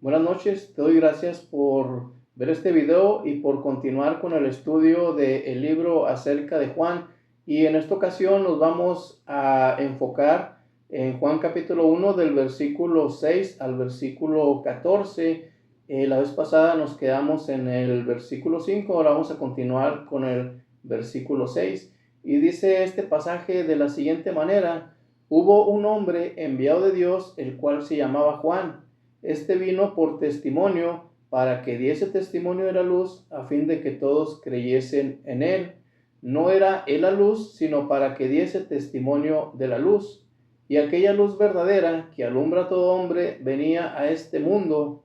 Buenas noches, te doy gracias por ver este video y por continuar con el estudio del libro acerca de Juan. Y en esta ocasión nos vamos a enfocar en Juan capítulo 1 del versículo 6 al versículo 14. La vez pasada nos quedamos en el versículo 5, ahora vamos a continuar con el versículo 6. Y dice este pasaje de la siguiente manera: hubo un hombre enviado de Dios, el cual se llamaba Juan. Este vino por testimonio, para que diese testimonio de la luz, a fin de que todos creyesen en él. No era él la luz, sino para que diese testimonio de la luz. Y aquella luz verdadera, que alumbra a todo hombre, venía a este mundo.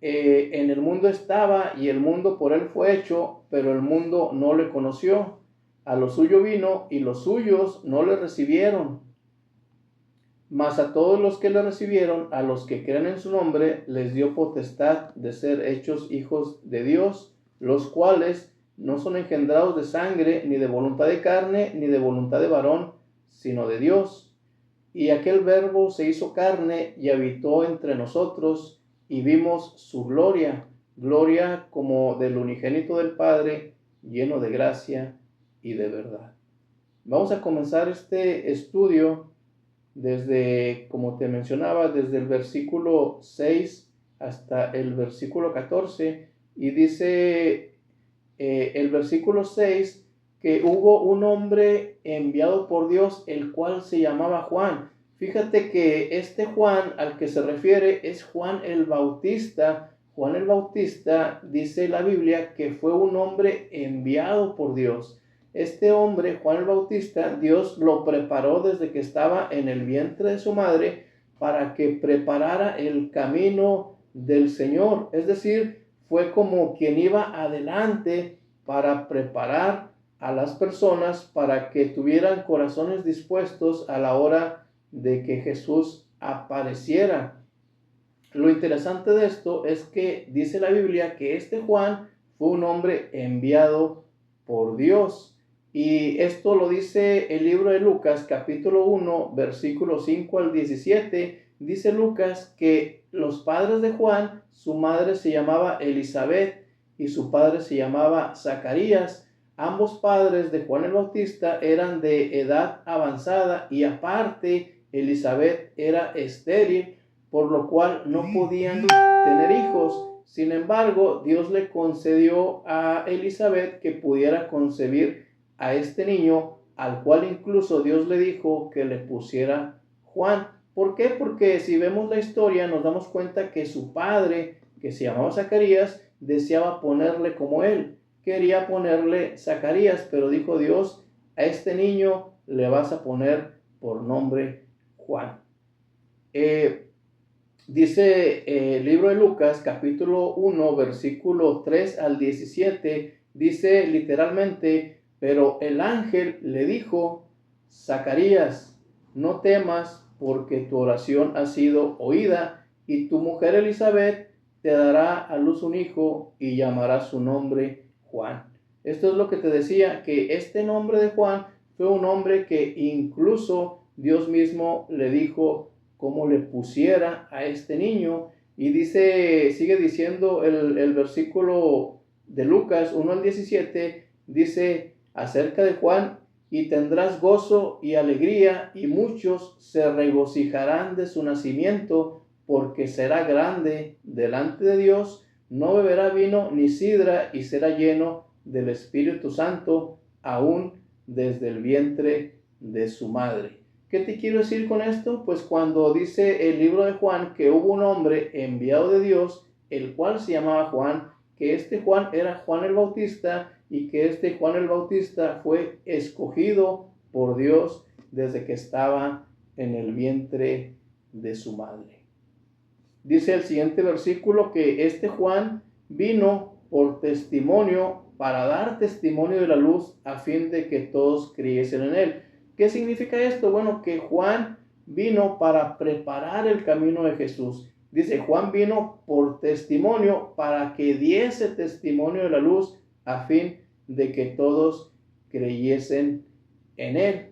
En el mundo estaba, y el mundo por él fue hecho, pero el mundo no le conoció. A lo suyo vino, y los suyos no le recibieron. Mas a todos los que le recibieron, a los que creen en su nombre, les dio potestad de ser hechos hijos de Dios, los cuales no son engendrados de sangre, ni de voluntad de carne, ni de voluntad de varón, sino de Dios. Y aquel Verbo se hizo carne y habitó entre nosotros, y vimos su gloria, gloria como del unigénito del Padre, lleno de gracia y de verdad. Vamos a comenzar este estudio desde, como te mencionaba, desde el versículo 6 hasta el versículo 14, y dice el versículo 6 que hubo un hombre enviado por Dios, el cual se llamaba Juan. Fíjate que este Juan al que se refiere es Juan el Bautista. Juan el Bautista, dice la Biblia, que fue un hombre enviado por Dios. Este hombre, Juan el Bautista, Dios lo preparó desde que estaba en el vientre de su madre para que preparara el camino del Señor. Es decir, fue como quien iba adelante para preparar a las personas para que tuvieran corazones dispuestos a la hora de que Jesús apareciera. Lo interesante de esto es que dice la Biblia que este Juan fue un hombre enviado por Dios. Y esto lo dice el libro de Lucas, capítulo 1, versículos 5 al 17. Dice Lucas que los padres de Juan, su madre se llamaba Elizabeth y su padre se llamaba Zacarías. Ambos padres de Juan el Bautista eran de edad avanzada, y aparte Elizabeth era estéril, por lo cual no podían tener hijos. Sin embargo, Dios le concedió a Elizabeth que pudiera concebir a este niño, al cual incluso Dios le dijo que le pusiera Juan. ¿Por qué? Porque si vemos la historia nos damos cuenta que su padre, que se llamaba Zacarías, deseaba ponerle como él. Quería ponerle Zacarías, pero dijo Dios: a este niño le vas a poner por nombre Juan. Dice el libro de Lucas, capítulo 1, versículo 3 al 17, dice literalmente: pero el ángel le dijo: Zacarías, no temas, porque tu oración ha sido oída, y tu mujer Elizabeth te dará a luz un hijo, y llamará su nombre Juan. Esto es lo que te decía, que este nombre de Juan fue un nombre que incluso Dios mismo le dijo cómo le pusiera a este niño. Y dice, sigue diciendo el versículo de Lucas 1 al 17, dice acerca de Juan: y tendrás gozo y alegría, y muchos se regocijarán de su nacimiento, porque será grande delante de Dios. No beberá vino ni sidra, y será lleno del Espíritu Santo, aún desde el vientre de su madre. ¿Qué te quiero decir con esto? Pues cuando dice el libro de Juan que hubo un hombre enviado de Dios, el cual se llamaba Juan, que este Juan era Juan el Bautista, y que este Juan el Bautista fue escogido por Dios desde que estaba en el vientre de su madre. Dice el siguiente versículo que este Juan vino por testimonio, para dar testimonio de la luz, a fin de que todos creyesen en él. ¿Qué significa esto? Bueno, que Juan vino para preparar el camino de Jesús. Dice, Juan vino por testimonio, para que diese testimonio de la luz, a fin de que todos creyesen en él.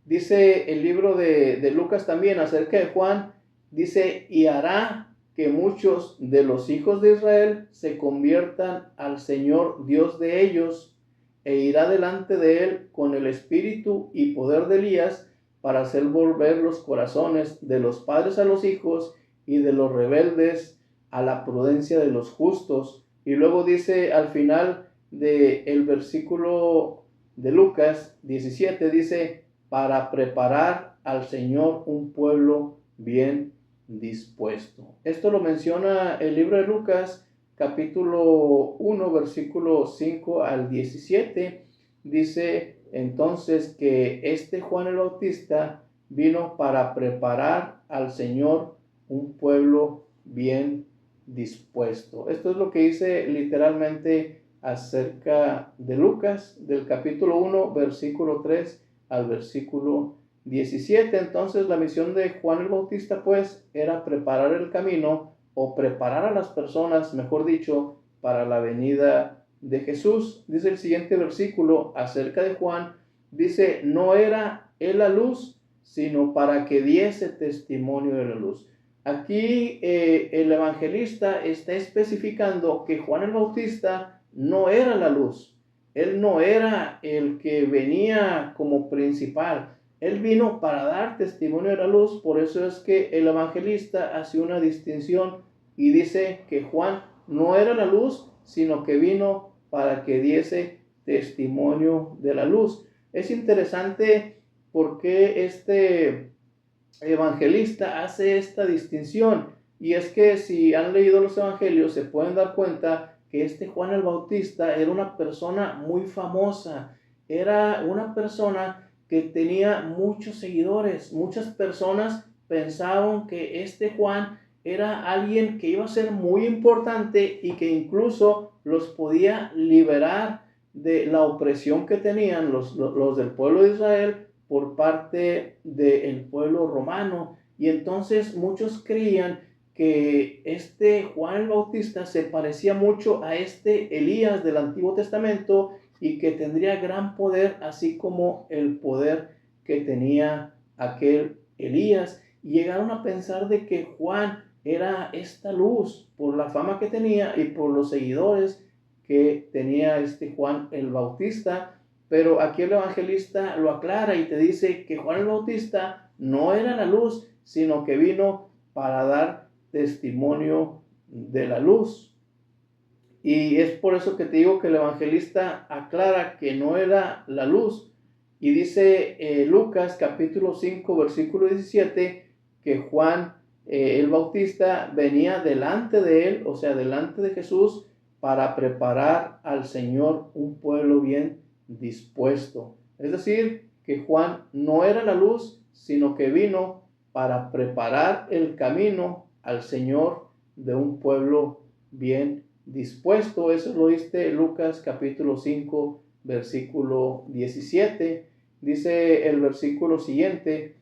Dice el libro de Lucas también acerca de Juan: dice, y hará que muchos de los hijos de Israel se conviertan al Señor Dios de ellos, e irá delante de él con el espíritu y poder de Elías, para hacer volver los corazones de los padres a los hijos y de los rebeldes a la prudencia de los justos. Y luego dice al final del versículo de Lucas 17, dice, para preparar al Señor un pueblo bien dispuesto. Esto lo menciona el libro de Lucas, capítulo 1, versículo 5 al 17. Dice entonces que Juan el Bautista vino para preparar al Señor un pueblo bien dispuesto. Esto es lo que dice literalmente acerca de Lucas, del capítulo 1, versículo 3 al versículo 17. Entonces la misión de Juan el Bautista pues era preparar el camino, o preparar a las personas, mejor dicho, para la venida de Jesús. Dice el siguiente versículo acerca de Juan, dice, no era él la luz, sino para que diese testimonio de la luz. Aquí el evangelista está especificando que Juan el Bautista no era la luz. Él no era el que venía como principal. Él vino para dar testimonio de la luz. Por eso es que el evangelista hace una distinción y dice que Juan no era la luz, sino que vino para que diese testimonio de la luz. Es interesante porque este evangelista hace esta distinción, y es que si han leído los evangelios se pueden dar cuenta que Juan el Bautista era una persona muy famosa, era una persona que tenía muchos seguidores. Muchas personas pensaban que Juan era alguien que iba a ser muy importante y que incluso los podía liberar de la opresión que tenían los del pueblo de Israel por parte del pueblo romano. Y entonces muchos creían que Juan el Bautista se parecía mucho a Elías del Antiguo Testamento y que tendría gran poder, así como el poder que tenía aquel Elías. Y llegaron a pensar de que Juan era esta luz por la fama que tenía y por los seguidores que tenía Juan el Bautista. Pero aquí el evangelista lo aclara y te dice que Juan el Bautista no era la luz, sino que vino para dar testimonio de la luz. Y es por eso que te digo que el evangelista aclara que no era la luz. Y dice Lucas capítulo 5 versículo 17 que Juan el Bautista venía delante de él, o sea, delante de Jesús, para preparar al Señor un pueblo bien dispuesto. Es decir, que Juan no era la luz, sino que vino para preparar el camino al Señor de un pueblo bien dispuesto. Eso lo dice Lucas capítulo 5 versículo 17. Dice el versículo siguiente,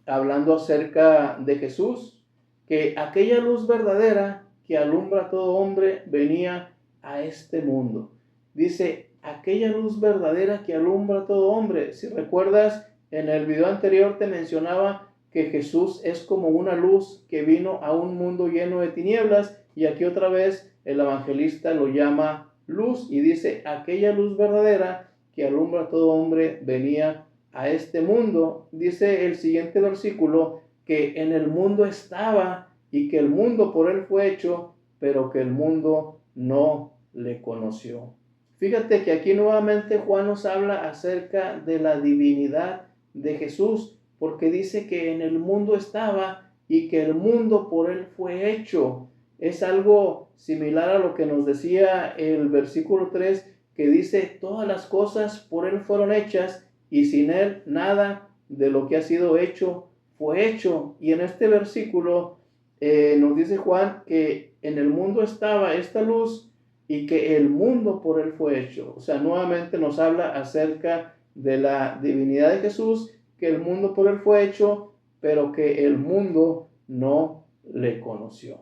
hablando acerca de Jesús, que aquella luz verdadera que alumbra a todo hombre venía a este mundo. Dice, aquella luz verdadera que alumbra a todo hombre. Si recuerdas, en el video anterior te mencionaba que Jesús es como una luz que vino a un mundo lleno de tinieblas, y aquí otra vez el evangelista lo llama luz y dice, aquella luz verdadera que alumbra a todo hombre venía a este mundo. Dice el siguiente versículo que en el mundo estaba y que el mundo por él fue hecho, pero que el mundo no le conoció. Fíjate que aquí nuevamente Juan nos habla acerca de la divinidad de Jesús, porque dice que en el mundo estaba y que el mundo por él fue hecho. Es algo similar a lo que nos decía el versículo 3, que dice, todas las cosas por él fueron hechas y sin él nada de lo que ha sido hecho fue hecho. Y en este versículo nos dice Juan que en el mundo estaba esta luz y que el mundo por él fue hecho. O sea, nuevamente nos habla acerca de la divinidad de Jesús, que el mundo por él fue hecho, pero que el mundo no le conoció.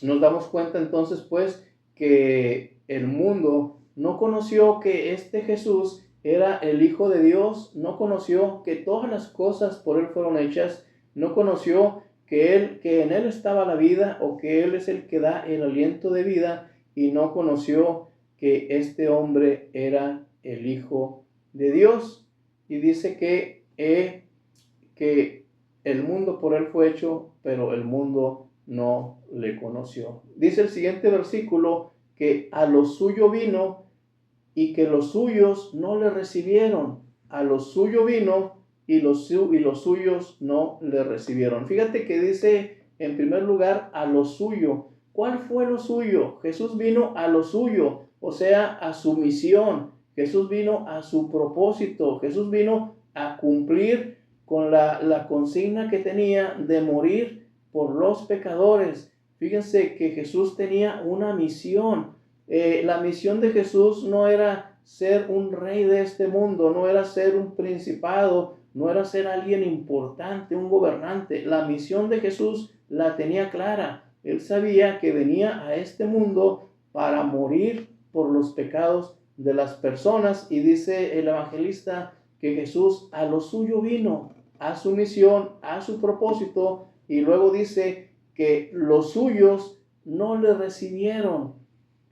Nos damos cuenta entonces pues que el mundo no conoció que Jesús era el Hijo de Dios, no conoció que todas las cosas por él fueron hechas, no conoció que en él estaba la vida, o que él es el que da el aliento de vida, y no conoció que este hombre era el Hijo de Dios. Y dice que el mundo por él fue hecho, pero el mundo no le conoció. Dice el siguiente versículo que a lo suyo vino y que los suyos no le recibieron. A lo suyo vino y los suyos no le recibieron. Fíjate que dice en primer lugar a lo suyo. ¿Cuál fue lo suyo? Jesús vino a lo suyo, o sea, a su misión. Jesús vino a su propósito. Jesús vino a cumplir con la consigna que tenía de morir por los pecadores. Fíjense que Jesús tenía una misión. La misión de Jesús no era ser un rey de este mundo, no era ser un principado, no era ser alguien importante, un gobernante. La misión de Jesús la tenía clara. Él sabía que venía a este mundo para morir por los pecados de las personas, y dice el evangelista que Jesús a lo suyo vino, a su misión, a su propósito, y luego dice que los suyos no le recibieron.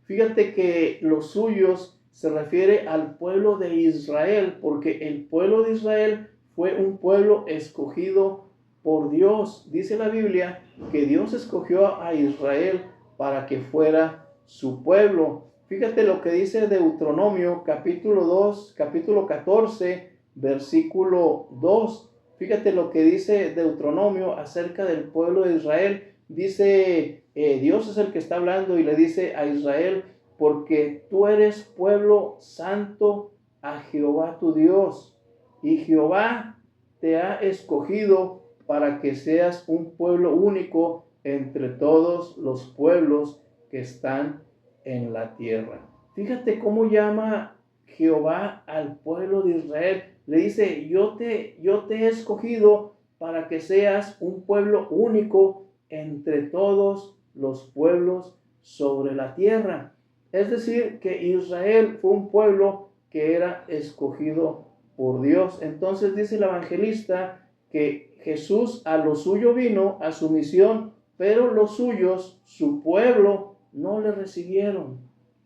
Fíjate que los suyos se refiere al pueblo de Israel, porque el pueblo de Israel fue un pueblo escogido por Dios. Dice la Biblia que Dios escogió a Israel para que fuera su pueblo. Fíjate lo que dice Deuteronomio capítulo 2, capítulo 14, versículo 2. Fíjate lo que dice Deuteronomio acerca del pueblo de Israel. Dice, Dios es el que está hablando y le dice a Israel: porque tú eres pueblo santo a Jehová tu Dios, y Jehová te ha escogido para que seas un pueblo único entre todos los pueblos que están en la tierra. Fíjate cómo llama Jehová al pueblo de Israel. Le dice: yo te he escogido para que seas un pueblo único entre todos los pueblos sobre la tierra. Es decir, que Israel fue un pueblo que era escogido por Dios. Entonces dice el evangelista que Jesús a lo suyo vino, a su misión, pero los suyos, su pueblo, no le recibieron.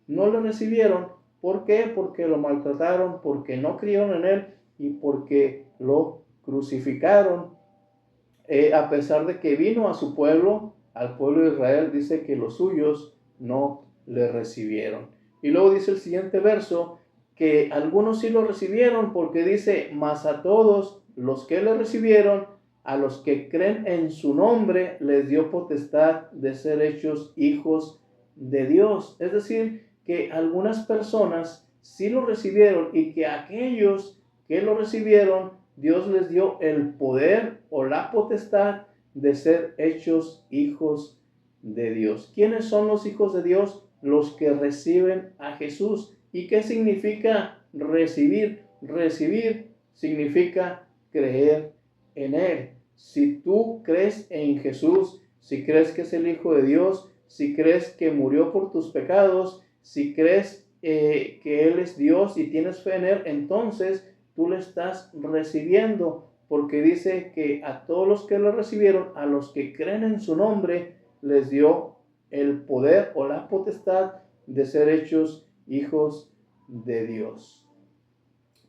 No le recibieron. ¿Por qué? Porque lo maltrataron, porque no creyeron en él y porque lo crucificaron. A pesar de que vino a su pueblo, al pueblo de Israel, dice que los suyos no le recibieron. Y luego dice el siguiente verso que algunos sí lo recibieron, porque dice: mas a todos los que le recibieron, a los que creen en su nombre, les dio potestad de ser hechos hijos de Dios. Es decir, que algunas personas sí lo recibieron, y que aquellos que lo recibieron, Dios les dio el poder o la potestad de ser hechos hijos de Dios. ¿Quiénes son los hijos de Dios? Los que reciben a Jesús. ¿Y qué significa recibir? Recibir significa creer en Él. Si tú crees en Jesús, si crees que es el Hijo de Dios, si crees que murió por tus pecados, si crees que Él es Dios y tienes fe en Él, entonces tú le estás recibiendo, porque dice que a todos los que lo recibieron, a los que creen en su nombre, les dio el poder o la potestad de ser hechos hijos de Dios.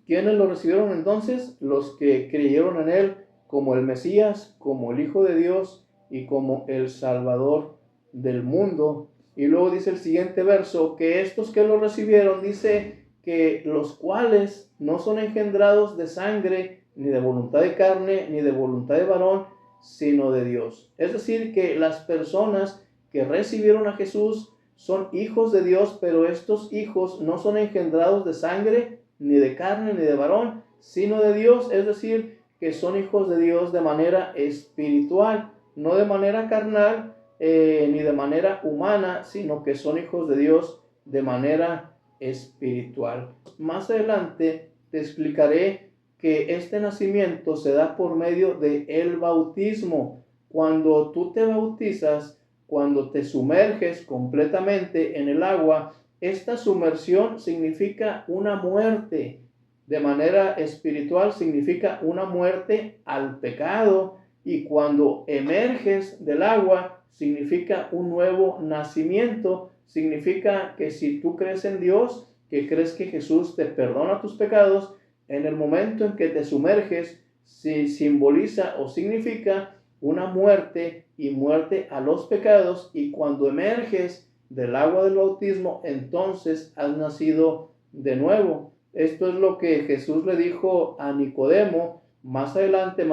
¿Quiénes lo recibieron entonces? Los que creyeron en él como el Mesías, como el Hijo de Dios y como el Salvador del mundo. Y luego dice el siguiente verso que estos que lo recibieron, dice que los cuales no son engendrados de sangre, ni de voluntad de carne, ni de voluntad de varón, sino de Dios. Es decir, que las personas que recibieron a Jesús son hijos de Dios, pero estos hijos no son engendrados de sangre, ni de carne, ni de varón, sino de Dios. Es decir, que son hijos de Dios de manera espiritual, no de manera carnal, ni de manera humana, sino que son hijos de Dios de manera espiritual. Más adelante te explicaré que este nacimiento se da por medio de el bautismo. Cuando tú te bautizas, cuando te sumerges completamente en el agua, esta sumersión significa una muerte. De manera espiritual significa una muerte al pecado, y cuando emerges del agua significa un nuevo nacimiento, significa que si tú crees en Dios, que crees que Jesús te perdona tus pecados, en el momento en que te sumerges, simboliza o significa una muerte y muerte a los pecados, y cuando emerges del agua del bautismo, entonces has nacido de nuevo. Esto es lo que Jesús le dijo a Nicodemo. Más adelante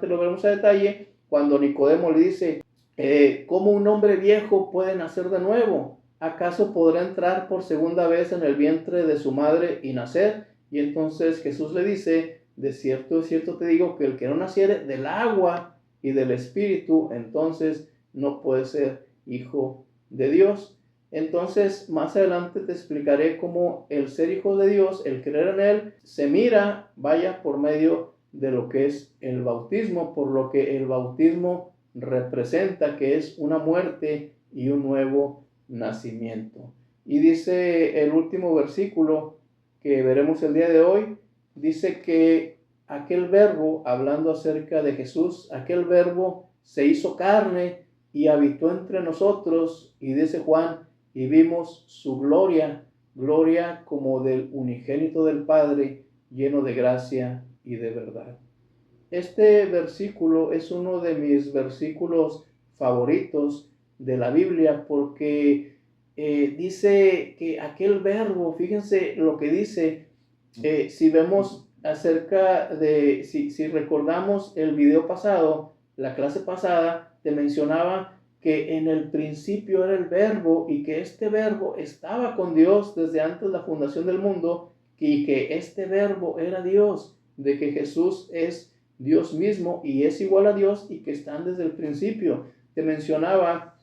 lo veremos a detalle, cuando Nicodemo le dice, ¿cómo un hombre viejo puede nacer de nuevo? ¿Acaso podrá entrar por segunda vez en el vientre de su madre y nacer? Y entonces Jesús le dice, de cierto te digo que el que no naciere del agua y del Espíritu, entonces no puede ser hijo de Dios. Entonces, más adelante te explicaré cómo el ser hijo de Dios, el creer en Él, se mira, vaya, por medio de lo que es el bautismo, por lo que el bautismo representa, que es una muerte y un nuevo nacimiento. Y dice el último versículo que veremos el día de hoy, dice que aquel verbo, hablando acerca de Jesús, aquel verbo se hizo carne y habitó entre nosotros, y dice Juan, y vimos su gloria, gloria como del unigénito del Padre, lleno de gracia y de verdad. Este versículo es uno de mis versículos favoritos de la Biblia, porque dice que aquel verbo, fíjense lo que dice, si vemos acerca de, si recordamos el video pasado, la clase pasada, te mencionaba que en el principio era el verbo y que este verbo estaba con Dios desde antes de la fundación del mundo, y que este verbo era Dios, de que Jesús es Dios mismo y es igual a Dios y que están desde el principio. Te mencionaba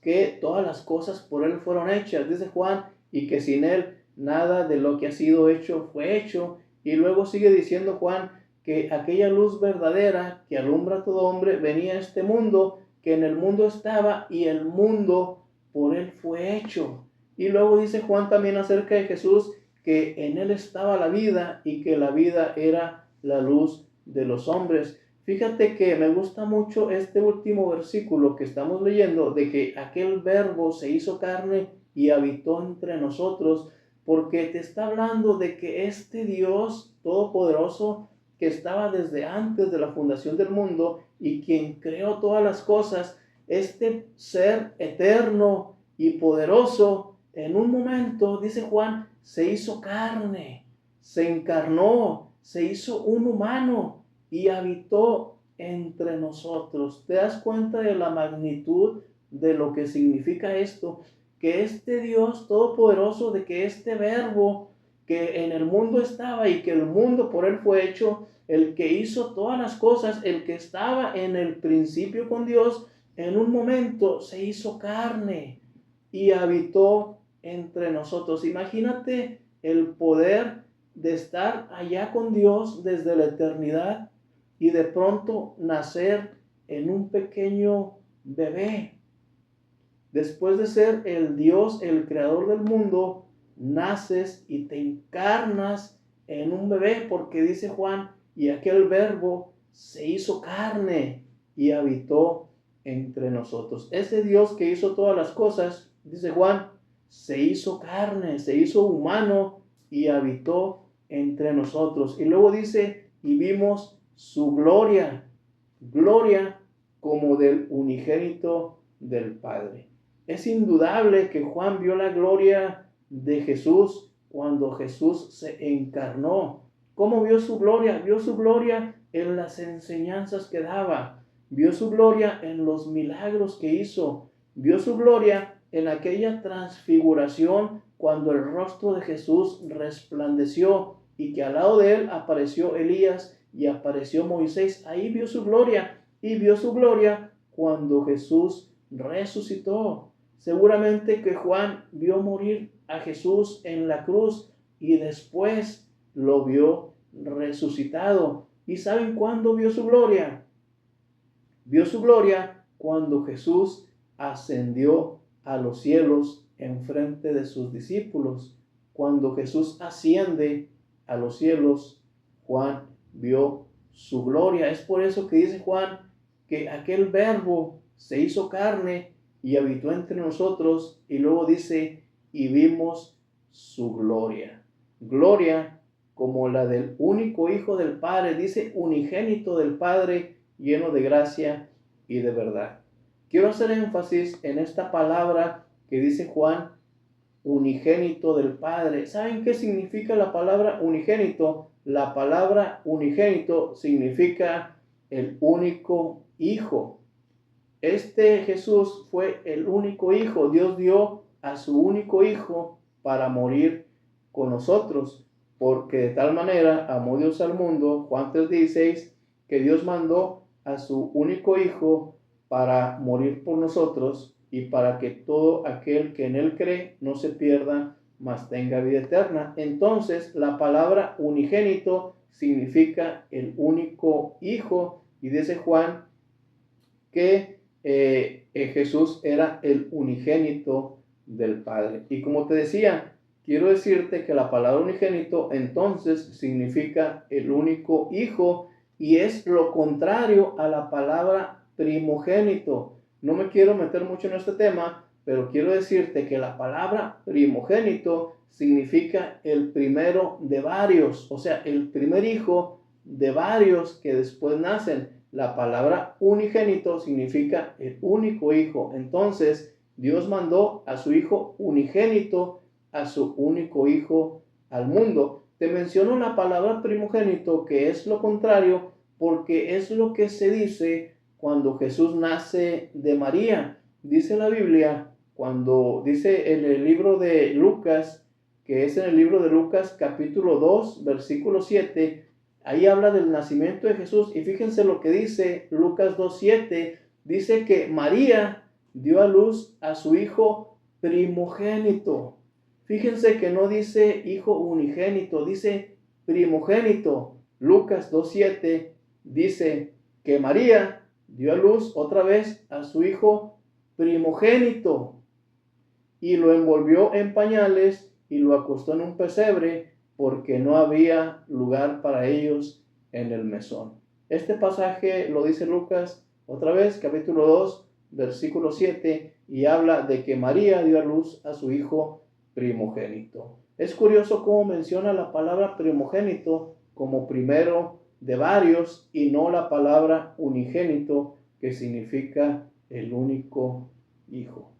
que todas las cosas por Él fueron hechas, dice Juan, y que sin Él nada de lo que ha sido hecho fue hecho. Y luego sigue diciendo Juan que aquella luz verdadera que alumbra a todo hombre venía a este mundo, que en el mundo estaba y el mundo por Él fue hecho. Y luego dice Juan también acerca de Jesús que en Él estaba la vida y que la vida era la luz de los hombres. Fíjate que me gusta mucho este último versículo que estamos leyendo, de que aquel verbo se hizo carne y habitó entre nosotros, porque te está hablando de que este Dios todopoderoso, que estaba desde antes de la fundación del mundo y quien creó todas las cosas, este ser eterno y poderoso, en un momento, dice Juan, se hizo carne, se encarnó, se hizo un humano y habitó entre nosotros. ¿Te das cuenta de la magnitud de lo que significa esto? Que este Dios todopoderoso, de que este verbo que en el mundo estaba y que el mundo por Él fue hecho, el que hizo todas las cosas, el que estaba en el principio con Dios, en un momento se hizo carne y habitó entre nosotros. Imagínate el poder de estar allá con Dios desde la eternidad y de pronto nacer en un pequeño bebé. Después de ser el Dios, el creador del mundo, naces y te encarnas en un bebé, porque dice Juan, y aquel verbo se hizo carne y habitó entre nosotros. Ese Dios que hizo todas las cosas, dice Juan, se hizo carne, se hizo humano y habitó entre nosotros. Y luego dice, y vimos su gloria, gloria como del unigénito del Padre. Es indudable que Juan vio la gloria de Jesús cuando Jesús se encarnó. ¿Cómo vio su gloria? Vio su gloria en las enseñanzas que daba. Vio su gloria en los milagros que hizo. Vio su gloria en aquella transfiguración cuando el rostro de Jesús resplandeció y que al lado de él apareció Elías y apareció Moisés. Ahí vio su gloria, y vio su gloria cuando Jesús resucitó. Seguramente que Juan vio morir a Jesús en la cruz y después lo vio resucitado. ¿Y saben cuándo vio su gloria? Vio su gloria cuando Jesús ascendió a los cielos en frente de sus discípulos. Cuando Jesús asciende a los cielos, Juan vio su gloria. Es por eso que dice Juan que aquel verbo se hizo carne y habitó entre nosotros, y luego dice, y vimos su gloria. Gloria como la del único Hijo del Padre, dice unigénito del Padre, lleno de gracia y de verdad. Quiero hacer énfasis en esta palabra que dice Juan, unigénito del Padre. ¿Saben qué significa la palabra unigénito? La palabra unigénito significa el único Hijo. Este Jesús fue el único Hijo. Dios dio a su único Hijo para morir con nosotros, porque de tal manera amó Dios al mundo, Juan 3:16, que Dios mandó a su único Hijo para morir por nosotros y para que todo aquel que en él cree no se pierda, mas tenga vida eterna. Entonces, la palabra unigénito significa el único Hijo, y dice Juan que Jesús era el unigénito del Padre. Y como te decía, quiero decirte que la palabra unigénito entonces significa el único Hijo, y es lo contrario a la palabra primogénito. No me quiero meter mucho en este tema, pero quiero decirte que la palabra primogénito significa el primero de varios, o sea, el primer hijo de varios que después nacen. La palabra unigénito significa el único Hijo. Entonces, Dios mandó a su Hijo unigénito, a su único Hijo al mundo. Te menciono la palabra primogénito, que es lo contrario, porque es lo que se dice cuando Jesús nace de María. Dice la Biblia, cuando dice en el libro de Lucas, que es en el libro de Lucas capítulo 2, versículo 7, ahí habla del nacimiento de Jesús, y fíjense lo que dice Lucas 2:7, dice que María dio a luz a su hijo primogénito. Fíjense que no dice hijo unigénito, dice primogénito. Lucas 2:7 dice que María dio a luz otra vez a su hijo primogénito y lo envolvió en pañales y lo acostó en un pesebre, porque no había lugar para ellos en el mesón. Este pasaje lo dice Lucas otra vez, capítulo 2, versículo 7, y habla de que María dio a luz a su hijo primogénito. Es curioso cómo menciona la palabra primogénito como primero de varios y no la palabra unigénito, que significa el único hijo.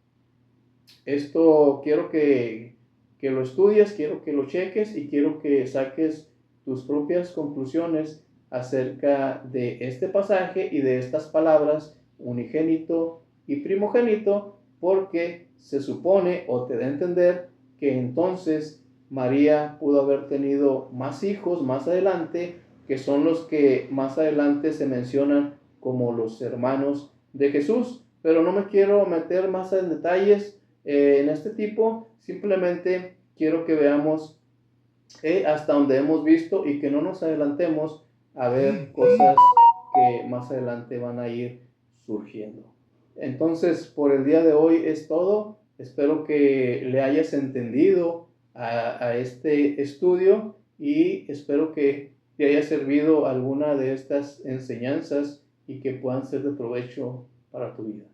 Esto quiero que lo estudies, quiero que lo cheques y quiero que saques tus propias conclusiones acerca de este pasaje y de estas palabras unigénito y primogénito, porque se supone o te da a entender que entonces María pudo haber tenido más hijos más adelante, que son los que más adelante se mencionan como los hermanos de Jesús. Pero no me quiero meter más en detalles en este tipo. Simplemente quiero que veamos hasta donde hemos visto y que no nos adelantemos a ver cosas que más adelante van a ir surgiendo. Entonces, por el día de hoy es todo. Espero que le hayas entendido a este estudio, y espero que te haya servido alguna de estas enseñanzas y que puedan ser de provecho para tu vida.